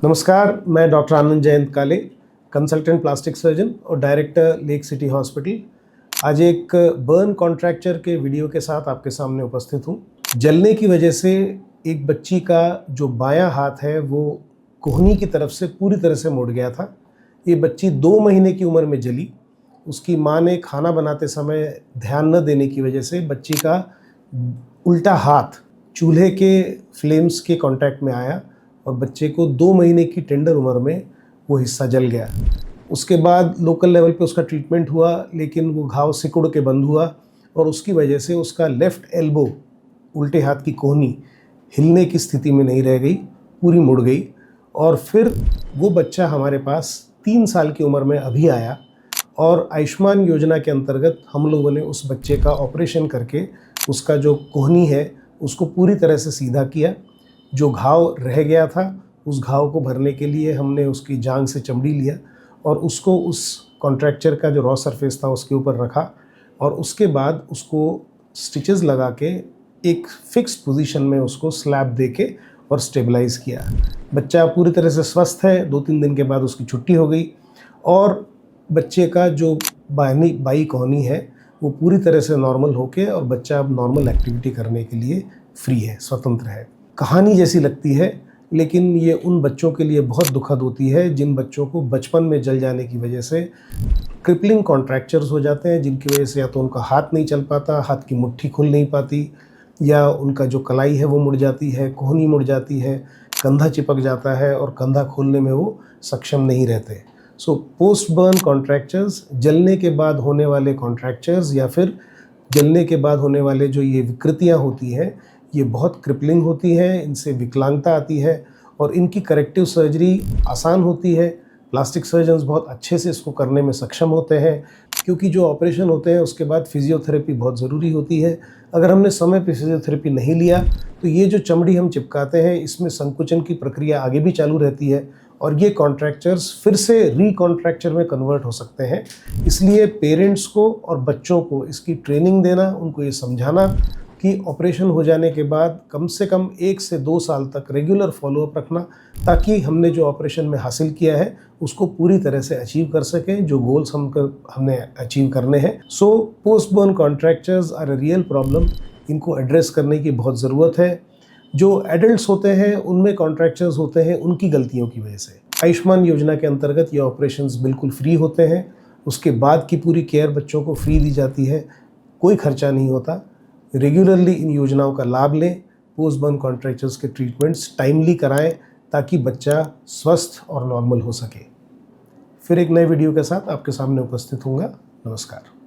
नमस्कार, मैं डॉक्टर आनंद जयंत काले, कंसल्टेंट प्लास्टिक सर्जन और डायरेक्टर लेक सिटी हॉस्पिटल। आज एक बर्न कॉन्ट्रैक्चर के वीडियो के साथ आपके सामने उपस्थित हूँ। जलने की वजह से एक बच्ची का जो बायां हाथ है वो कोहनी की तरफ से पूरी तरह से मुड़ गया था। ये बच्ची 2 महीने की उम्र में जली। उसकी माँ ने खाना बनाते समय ध्यान न देने की वजह से बच्ची का उल्टा हाथ चूल्हे के फ्लेम्स के कांटेक्ट में आया और बच्चे को 2 महीने की टेंडर उम्र में वो हिस्सा जल गया। उसके बाद लोकल लेवल पे उसका ट्रीटमेंट हुआ, लेकिन वो घाव सिकुड़ के बंद हुआ और उसकी वजह से उसका लेफ़्ट एल्बो, उल्टे हाथ की कोहनी हिलने की स्थिति में नहीं रह गई, पूरी मुड़ गई। और फिर वो बच्चा हमारे पास 3 साल की उम्र में अभी आया और आयुष्मान योजना के अंतर्गत हम लोगों ने उस बच्चे का ऑपरेशन करके उसका जो कोहनी है उसको पूरी तरह से सीधा किया। जो घाव रह गया था उस घाव को भरने के लिए हमने उसकी जांघ से चमड़ी लिया और उसको उस कॉन्ट्रैक्चर का जो रॉ सरफेस था उसके ऊपर रखा और उसके बाद उसको स्टिचेस लगा के एक फिक्स पोजीशन में उसको स्लैब दे के और स्टेबलाइज़ किया। बच्चा पूरी तरह से स्वस्थ है। 2-3 दिन के बाद उसकी छुट्टी हो गई और बच्चे का जो बाई कोहनी है वो पूरी तरह से नॉर्मल होके और बच्चा अब नॉर्मल एक्टिविटी करने के लिए फ्री है, स्वतंत्र है। कहानी जैसी लगती है, लेकिन ये उन बच्चों के लिए बहुत दुखद होती है जिन बच्चों को बचपन में जल जाने की वजह से क्रिपलिंग कॉन्ट्रैक्चर्स हो जाते हैं, जिनकी वजह से या तो उनका हाथ नहीं चल पाता, हाथ की मुट्ठी खुल नहीं पाती, या उनका जो कलाई है वो मुड़ जाती है, कोहनी मुड़ जाती है, कंधा चिपक जाता है और कंधा खोलने में वो सक्षम नहीं रहते। सो पोस्ट बर्न कॉन्ट्रैक्चर्स, जलने के बाद होने वाले कॉन्ट्रैक्चर्स या फिर जलने के बाद होने वाले जो ये विकृतियाँ होती हैं, ये बहुत क्रिपलिंग होती है, इनसे विकलांगता आती है और इनकी करेक्टिव सर्जरी आसान होती है। प्लास्टिक सर्जन्स बहुत अच्छे से इसको करने में सक्षम होते हैं, क्योंकि जो ऑपरेशन होते हैं उसके बाद फिजियोथेरेपी बहुत ज़रूरी होती है। अगर हमने समय पे फिजियोथेरेपी नहीं लिया तो ये जो चमड़ी हम चिपकाते हैं इसमें संकुचन की प्रक्रिया आगे भी चालू रहती है और ये कॉन्ट्रैक्चर्स फिर से रीकॉन्ट्रैक्चर में कन्वर्ट हो सकते हैं। इसलिए पेरेंट्स को और बच्चों को इसकी ट्रेनिंग देना, उनको ये समझाना कि ऑपरेशन हो जाने के बाद कम से कम 1 से 2 साल तक रेगुलर फॉलोअप रखना, ताकि हमने जो ऑपरेशन में हासिल किया है उसको पूरी तरह से अचीव कर सकें, जो गोल्स हमने अचीव करने हैं। So post burn contractures are a real problem. इनको एड्रेस करने की बहुत ज़रूरत है। जो एडल्ट्स होते हैं उनमें कॉन्ट्रैक्चर्स होते हैं उनकी गलतियों की वजह से। आयुष्मान योजना के अंतर्गत ये ऑपरेशंस बिल्कुल फ्री होते हैं। उसके बाद की पूरी केयर बच्चों को फ्री दी जाती है, कोई खर्चा नहीं होता। रेगुलरली इन योजनाओं का लाभ लें। पोस्ट बर्न कॉन्ट्रैक्चर्स के ट्रीटमेंट्स टाइमली कराएं ताकि बच्चा स्वस्थ और नॉर्मल हो सके। फिर एक नए वीडियो के साथ आपके सामने उपस्थित होऊंगा। नमस्कार।